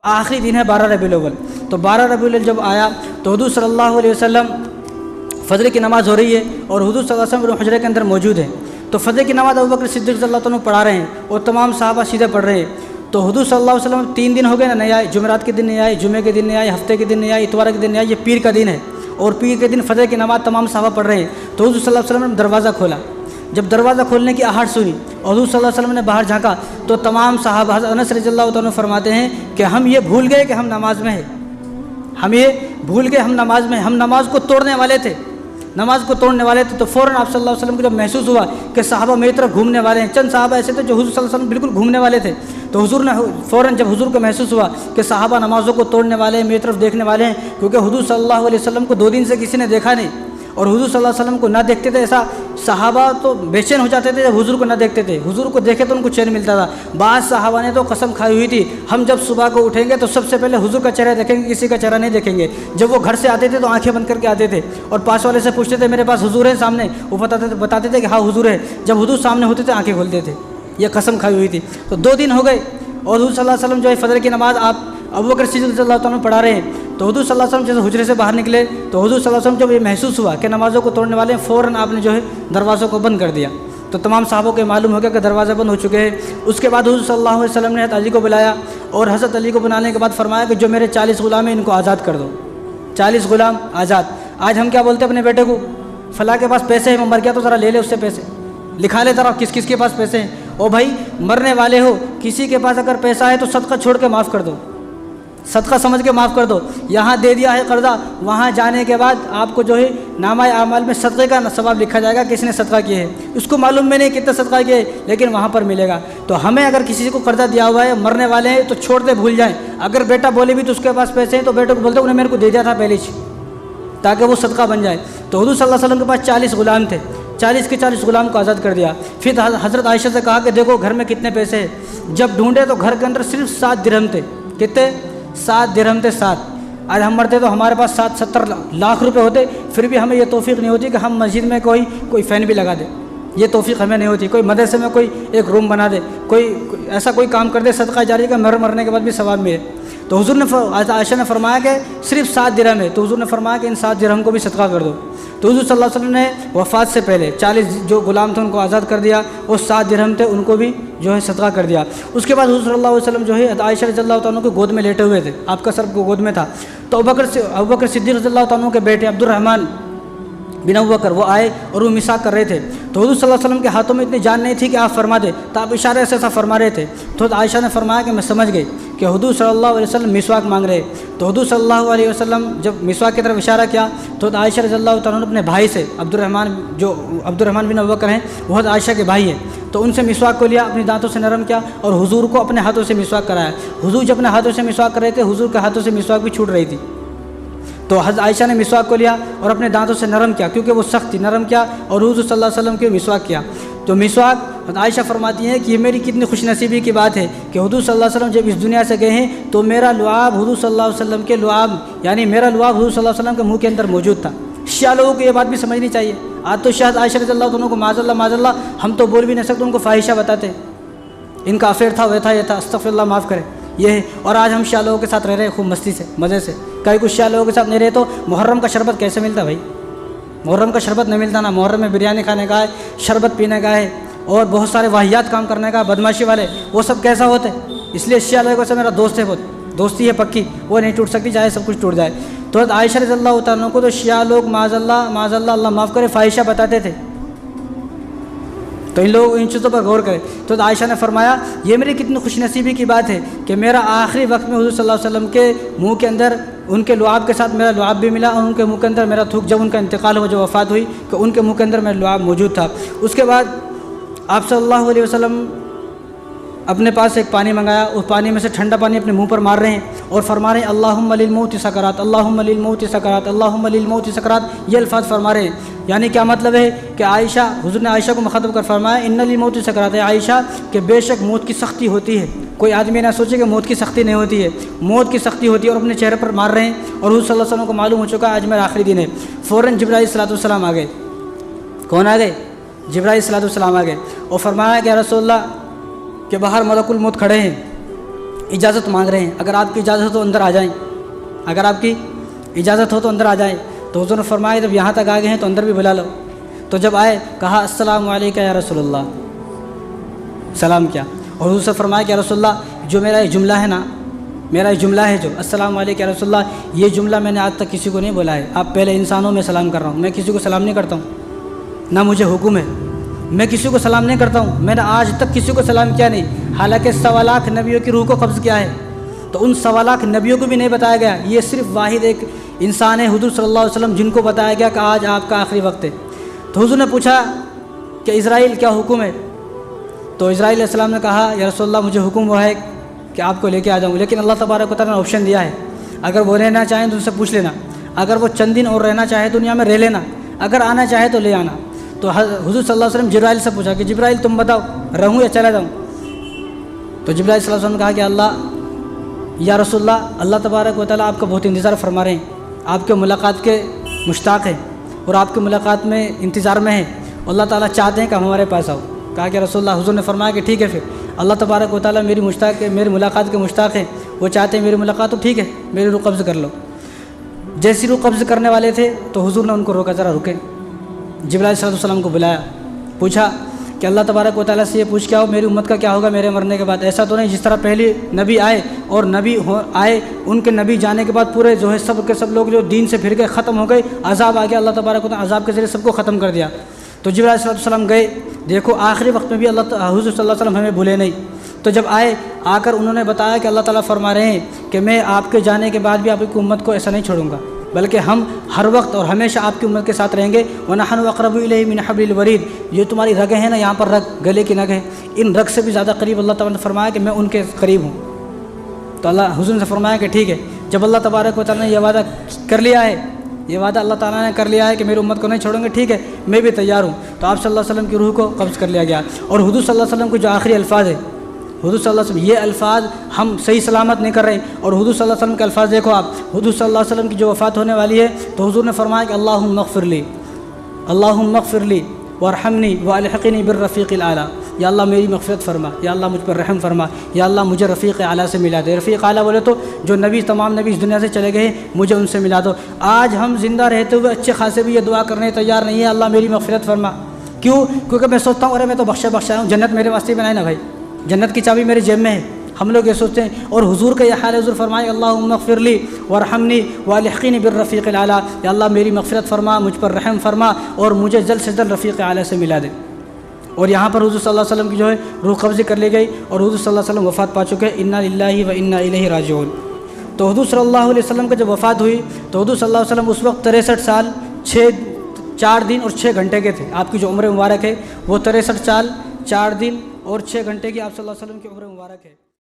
آخری دن ہے 12 ربیع الاول. تو 12 ربیع الاول جب آیا تو حضور صلی اللہ علیہ وسلم فجر کی نماز ہو رہی ہے اور حضور صلی اللہ علیہ وسلم حجرے کے اندر موجود ہیں. تو فجر کی نماز ابوبکر صدیق رضی اللہ عنہ پڑھا رہے ہیں اور تمام صحابہ سیدھے پڑھ رہے ہیں. تو حضور صلی اللہ علیہ وسلم 3 دن ہو گئے نا, نہیں آئے, جمعرات کے دن نہیں آئے, جمعے کے دن نہیں آئے, ہفتے کے دن نہیں آئے, اتوار کے دن نہیں آئے, یہ پیر کا دن ہے اور پیر کے دن فجر کی نماز تمام صحابہ پڑھ رہے ہیں. تو حضور صلی اللہ علیہ وسلم نے دروازہ کھولا. جب دروازہ کھولنے کی آہٹ سنی اور حضور صلی اللہ علیہ وسلم نے باہر جھانکا تو تمام صحابہ, حضرت انس رضی اللہ عنہ فرماتے ہیں کہ ہم یہ بھول گئے کہ ہم نماز میں ہیں, ہم یہ بھول گئے ہم نماز میں, ہم نماز کو توڑنے والے تھے, نماز کو توڑنے والے تھے. تو فوراً آپ صلی اللہ علیہ وسلم کو جب محسوس ہوا کہ صحابہ میری طرف گھومنے والے ہیں, چند صحابہ ایسے تھے جو حضور صلی اللہ علیہ وسلم بالکل گھومنے والے تھے, تو حضور نے فوراً جب حضور کو محسوس ہوا کہ صحابہ نمازوں کو توڑنے والے ہیں, میری طرف دیکھنے والے ہیں, کیونکہ حضور صلی اللہ علیہ وسلم کو 2 دن سے کسی نے دیکھا نہیں اور حضور صلی اللہ علیہ وسلم کو نہ دیکھتے تھے, ایسا صحابہ تو بے چین ہو جاتے تھے جب حضور کو نہ دیکھتے تھے, حضور کو دیکھے تو ان کو چین ملتا تھا. بعض صحابہ نے تو قسم کھائی ہوئی تھی ہم جب صبح کو اٹھیں گے تو سب سے پہلے حضور کا چہرہ دیکھیں گے, کسی کا چہرہ نہیں دیکھیں گے. جب وہ گھر سے آتے تھے تو آنکھیں بند کر کے آتے تھے اور پاس والے سے پوچھتے تھے میرے پاس حضور ہے سامنے, وہ بتاتے تھے کہ ہاں حضور ہے. جب حضور سامنے ہوتے تھے آنکھیں کھولتے تھے, یہ قسم کھائی ہوئی تھی. تو 2 دن ہو گئے اور حضور صلی اللہ علیہ وسلم جو ہے فجر کی نماز آپ ابوبکر صدیق رضی اللہ عنہ پڑھا رہے ہیں. تو حضور صلی اللہ علیہ وسلم جیسے حجرے سے باہر نکلے تو حضور صلی اللہ علیہ وسلم جب یہ محسوس ہوا کہ نمازوں کو توڑنے والے ہیں, فوراً آپ نے جو ہے دروازوں کو بند کر دیا. تو تمام صحابوں کو معلوم ہو گیا کہ دروازے بند ہو چکے ہیں. اس کے بعد حضور صلی اللہ علیہ وسلم نے حضرت علی کو بلایا اور حضرت علی کو بلانے کے بعد فرمایا کہ جو میرے 40 غلام ہیں ان کو آزاد کر دو, 40 غلام آزاد. آج ہم کیا بولتے ہیں اپنے بیٹے کو, فلاں کے پاس پیسے ہیں, وہ مر گیا تو ذرا لے لے اس سے پیسے, لکھا لے ذرا کس کس کے پاس پیسے ہیں. او بھائی مرنے والے ہو, کسی کے پاس اگر پیسہ ہے تو صدقہ چھوڑ کے معاف کر دو, صدقہ سمجھ کے معاف کر دو. یہاں دے دیا ہے قرضہ, وہاں جانے کے بعد آپ کو جو ہے نامہ اعمال میں صدقے کا ثواب لکھا جائے گا کہ اس نے صدقہ کیا ہے. اس کو معلوم میں نہیں کتنا صدقہ کیا ہے لیکن وہاں پر ملے گا. تو ہمیں اگر کسی کو قرضہ دیا ہوا ہے, مرنے والے ہیں تو چھوڑ دے, بھول جائیں. اگر بیٹا بولے بھی تو اس کے پاس پیسے ہیں تو بیٹے کو بولتے انہیں میرے کو دے دیا تھا پہلے ہی, تاکہ وہ صدقہ بن جائے. تو حضور صلی اللہ علیہ وسلم کے پاس 40 غلام تھے, 40 کے 40 غلام کو آزاد کر دیا. پھر حضرت عائشہ سے کہا کہ دیکھو گھر میں کتنے پیسے ہیں. جب ڈھونڈے تو گھر کے اندر صرف 7 درہم تھے. کتنے؟ 7 درہم تھے, 7. آج ہم مرتے تو ہمارے پاس 70 لاکھ روپے ہوتے, پھر بھی ہمیں یہ توفیق نہیں ہوتی کہ ہم مسجد میں کوئی فین بھی لگا دے. یہ توفیق ہمیں نہیں ہوتی. کوئی مدرسے میں کوئی ایک روم بنا دے, کوئی ایسا کوئی کام کر دے صدقہ جاری کا, مرنے کے بعد بھی ثواب ملے. تو حضور نے عائشہ نے فرمایا کہ صرف 7 درہم ہے. تو حضور نے فرمایا کہ ان 7 درہم کو بھی صدقہ کر دو. تو حضور صلی اللہ علیہ وسلم نے وفات سے پہلے 40 جو غلام تھے ان کو آزاد کر دیا, اور 7 درہم تھے ان کو بھی جو ہے صدقہ کر دیا. اس کے بعد حضور صلی اللہ علیہ وسلم جو ہے عائشہ رضی اللہ عنہ کی گود میں لیٹے ہوئے تھے, آپ کا سر گود میں تھا. تو ابوبکر صدیق رضی اللہ عنہ کے بیٹے عبد الرحمن بن ابوبکر وہ آئے اور وہ مسواک کر رہے تھے. تو حضور صلی اللہ علیہ وسلم کے ہاتھوں میں اتنی جان نہیں تھی کہ آپ فرما دے, تو آپ اشارے سے ایسا فرما رہے تھے. تو عائشہ نے فرمایا کہ میں سمجھ گئی کہ حضور صلی اللہ علیہ وسلم مسواک مانگ رہے. تو حضور صلی اللہ علیہ وسلم جب مسواک کی طرف اشارہ کیا تو عائشہ رضی اللہ تعالیٰ نے اپنے بھائی سے عبد الرحمن بن ابوبکر ہیں, وہ عائشہ کے بھائی ہیں, تو ان سے مسواک کو لیا, اپنی دانتوں سے نرم کیا اور حضور کو اپنے ہاتھوں سے مسواک کرایا. حضور جب اپنے ہاتھوں سے مسواک کر رہے تھے, حضور کے ہاتھوں سے مسواک بھی چھوٹ رہی تھی. تو حضرت عائشہ نے مسواک کو لیا اور اپنے دانتوں سے نرم کیا, کیونکہ وہ سخت تھی, نرم کیا اور حضور صلی اللہ علیہ وسلم کے مسواک کیا. تو مسواک حضرت عائشہ فرماتی ہیں کہ یہ میری کتنی خوش نصیبی کی بات ہے کہ حضور صلی اللہ علیہ وسلم جب اس دنیا سے گئے ہیں تو میرا لعاب حضور صلی اللہ علیہ وسلم کے لعاب, یعنی میرا لعاب حضور صلی اللہ علیہ وسلم کے منہ کے اندر موجود تھا. شیعہ لوگوں کو یہ بات بھی سمجھنی چاہیے. آج تو شاید عائشہ رضی اللہ عنہ کو معاذ اللہ ہم تو بول بھی نہیں سکتے, ان کو فاحشہ بتاتے, ان کا افیئر تھا, وہ تھا, یہ تھا, استغفر اللہ معاف کرے, یہ ہے. اور آج ہم شیعہ لوگوں کے ساتھ رہ رہے ہیں خوب مستی سے, مزے سے. کئی کچھ شیعہ لوگوں کے ساتھ نہیں رہے تو محرم کا شربت کیسے ملتا بھائی؟ محرم کا شربت نہیں ملتا نا. محرم میں بریانی کھانے کا ہے, شربت پینے کا ہے, اور بہت سارے واہیات کام کرنے کا, بدماشی والے, وہ سب کیسا ہوتے؟ اس لیے شیعہ لوگوں سے میرا دوست ہے, بہت دوستی ہے پکی, وہ نہیں ٹوٹ سکتی چاہے سب کچھ ٹوٹ جائے. تو عائشہ رضی اللہ تعالیٰ کو تو شیعہ لوگ معاذ اللہ اللہ معاف کرے فاحشہ بتاتے تھے. تو ان لوگ ان چیزوں پر غور کریں. تو عائشہ نے فرمایا یہ میری کتنی خوش نصیبی کی بات ہے کہ میرا آخری وقت میں حضور صلی اللہ علیہ وسلم کے منہ کے اندر ان کے لعاب کے ساتھ میرا لعاب بھی ملا, اور ان کے منہ کے اندر میرا تھوک, جب ان کا انتقال ہوا, جو وفات ہوئی, کہ ان کے منہ کے اندر میرا لعاب موجود تھا. اس کے بعد آپ صلی اللہ علیہ وسلم اپنے پاس ایک پانی منگایا, اس پانی میں سے ٹھنڈا پانی اپنے منہ پر مار رہے ہیں اور فرما رہے ہیں اللہم للموت سکرات, اللہم للموت سکرات, اللہم للموت سکرات, یہ الفاظ فرما رہے ہیں. یعنی کیا مطلب ہے کہ عائشہ, حضور نے عائشہ کو مخاطب کر فرمایا ان للموت سکرات, ہے عائشہ کہ بے شک موت کی سختی ہوتی ہے. کوئی آدمی نہ سوچے کہ موت کی سختی نہیں ہوتی ہے, موت کی سختی ہوتی ہے. اور اپنے چہرے پر مار رہے ہیں, اور حضور صلی اللہ علیہ وسلم کو معلوم ہو چکا ہے آج میرا آخری دن ہے. فوراً جبرائیل علیہ الصلوۃ والسلام آ گئے. کون آ گئے؟ جبرائیل علیہ الصلوۃ والسلام آ گئے اور فرمایا کہ رسول اللہ کہ باہر ملک الموت کھڑے ہیں. اجازت مانگ رہے ہیں، اگر آپ کی اجازت ہو تو اندر آ جائیں، اگر آپ کی اجازت ہو تو اندر آ جائیں۔ تو حضور نے فرمایا جب یہاں تک آ گئے ہیں تو اندر بھی بلا لو۔ تو جب آئے کہا السلام علیکم یا رسول اللہ، سلام کیا، اور حضور سے فرمایا کہ یا رسول اللہ جو میرا یہ جملہ ہے نا، میرا یہ جملہ ہے جو السلام علیکم یا رسول اللہ، یہ جملہ میں نے آج تک کسی کو نہیں بولا ہے، آپ پہلے انسانوں میں سلام کر رہا ہوں، میں کسی کو سلام نہیں کرتا ہوں، نہ مجھے حکم ہے، میں کسی کو سلام نہیں کرتا ہوں، میں نے آج تک کسی کو سلام کیا نہیں، حالانکہ 1.25 لاکھ نبیوں کی روح کو قبض کیا ہے، تو ان 1.25 لاکھ نبیوں کو بھی نہیں بتایا گیا، یہ صرف واحد ایک انسان ہے حضور صلی اللہ علیہ وسلم جن کو بتایا گیا کہ آج آپ کا آخری وقت ہے۔ تو حضور نے پوچھا کہ اسرائیل کیا حکم ہے؟ تو اسرائیل علیہ السلام نے کہا یا رسول اللہ مجھے حکم وہ ہے کہ آپ کو لے کے آ جاؤں، لیکن اللہ تبارک و تعالیٰ نے آپشن دیا ہے، اگر وہ رہنا چاہیں تو ان سے پوچھ لینا، اگر وہ چند دن اور رہنا چاہے دنیا میں رہ لینا، اگر آنا چاہے تو لے آنا۔ تو حضور صلی اللہ علیہ وسلم جبرائیل سے پوچھا کہ جبرائیل تم بتاؤ رہوں یا چلا جاؤں؟ تو جبرائیل صلی اللہ علیہ وسلم نے کہا کہ اللہ یا رسول اللہ تبارک و تعالیٰ آپ کا بہت انتظار فرما رہے ہیں، آپ کے ملاقات کے مشتاق ہیں اور آپ کے ملاقات میں انتظار میں ہیں، اللہ تعالیٰ چاہتے ہیں کہ ہمارے پاس آؤ۔ کہا کہ رسول اللہ، حضور نے فرمایا کہ ٹھیک ہے، پھر اللہ تبارک و تعالیٰ میری ملاقات کے مشتاق ہیں، وہ چاہتے ہیں میری ملاقات، تو ٹھیک ہے میری روح قبض کر لو۔ جیسی روح قبض کرنے والے تھے تو حضور نے ان کو روکا، ذرا رکے۔ جبرائیل صلی اللہ علیہ وسلم کو بلایا، پوچھا کہ اللہ تبارک و تعالیٰ سے یہ پوچھ کے آؤ میری امت کا کیا ہوگا میرے مرنے کے بعد، ایسا تو نہیں جس طرح پہلے نبی آئے اور آئے ان کے نبی جانے کے بعد پورے جو ہے سب کے سب لوگ جو دین سے پھر گئے، ختم ہو گئے، عذاب آ گیا، اللہ تبارک و تعالیٰ عذاب کے ذریعے سب کو ختم کر دیا۔ تو جبرائیل صلی اللہ علیہ وسلم گئے، دیکھو آخری وقت میں بھی حضور صلی اللہ علیہ وسلم ہمیں بھولے نہیں۔ تو جب آئے، آ کر انہوں نے بتایا کہ اللہ تعالیٰ فرما رہے ہیں کہ میں آپ کے جانے کے بعد بھی آپ کی امت کو ایسا نہیں چھوڑوں گا، بلکہ ہم ہر وقت اور ہمیشہ آپ کی امت کے ساتھ رہیں گے۔ وَنَحْنُ أَقْرَبُ إِلَيْهِ مِنْ حَبْلِ الْوَرِيدِ، یہ تمہاری رگیں ہیں نا، یہاں پر رگ، گلے کی نگ ہے، ان رگ سے بھی زیادہ قریب اللہ تعالیٰ نے فرمایا کہ میں ان کے قریب ہوں۔ تو اللہ حضور نے فرمایا کہ ٹھیک ہے، جب اللہ تبارک و تعالیٰ نے یہ وعدہ کر لیا ہے، یہ وعدہ اللہ تعالیٰ نے کر لیا ہے کہ میری امت کو نہیں چھوڑیں گے، ٹھیک ہے میں بھی تیار ہوں۔ تو آپ صلی اللہ علیہ وسلم کی روح کو قبض کر لیا گیا، اور حضور صلی اللہ علیہ وسلم کے جو آخری الفاظ ہے، حضور صلی اللہ علیہ وسلم، یہ الفاظ ہم صحیح سلامت نہیں کر رہے ہیں، اور حضور صلی اللہ علیہ وسلم کے الفاظ دیکھو آپ، حضور صلی اللہ علیہ وسلم کی جو وفات ہونے والی ہے تو حضور نے فرمایا کہ اللہم اغفر لی، اللہم اغفر لی وارحمنی والحقنی بالرفیق الاعلیٰ، یا اللہ میری مغفرت فرما، یا اللہ مجھ پر رحم فرما، یا اللہ مجھے رفیق اعلیٰ سے ملا دے۔ رفیق اعلیٰ بولے تو جو نبی، تمام نبی اس دنیا سے چلے گئے مجھے ان سے ملا دو۔ آج ہم زندہ رہتے ہوئے اچھے خاصے بھی یہ دعا کرنے تیار نہیں ہے اللہ میری مغفرت فرما، کیوں؟ کیونکہ میں سوچتا ہوں ارے میں تو بخشا ہوں، جنت میرے واسطے بنائے نا بھائی، جنت کی چابی میرے جیب میں ہے، ہم لوگ یہ سوچتے ہیں۔ اور حضور کا یہ حال ہے، حضور فرمائے اللہم اغفر لی وارحمنی والحقنی بالرفیق الاعلیٰ، یا اللہ میری مغفرت فرما، مجھ پر رحم فرما، اور مجھے جلد سے جلد رفیق اعلیٰ سے ملا دے۔ اور یہاں پر حضور صلی اللہ علیہ وسلم کی جو ہے روح قبض کر لی گئی، اور حضور صلی اللہ علیہ وسلم وفات پا چکے، انا للہ و انا الیہ راجعون۔ تو حضور صلی اللہ علیہ وسلم کا جب وفات ہوئی تو حضور صلی اللہ علیہ وسلم اس وقت 63 سال 4 دن اور 6 گھنٹے کے تھے، آپ کی جو عمر مبارک ہے وہ 63 سال 4 دن اور 6 گھنٹے کی آپ صلی اللہ علیہ وسلم کی عمر مبارک ہے۔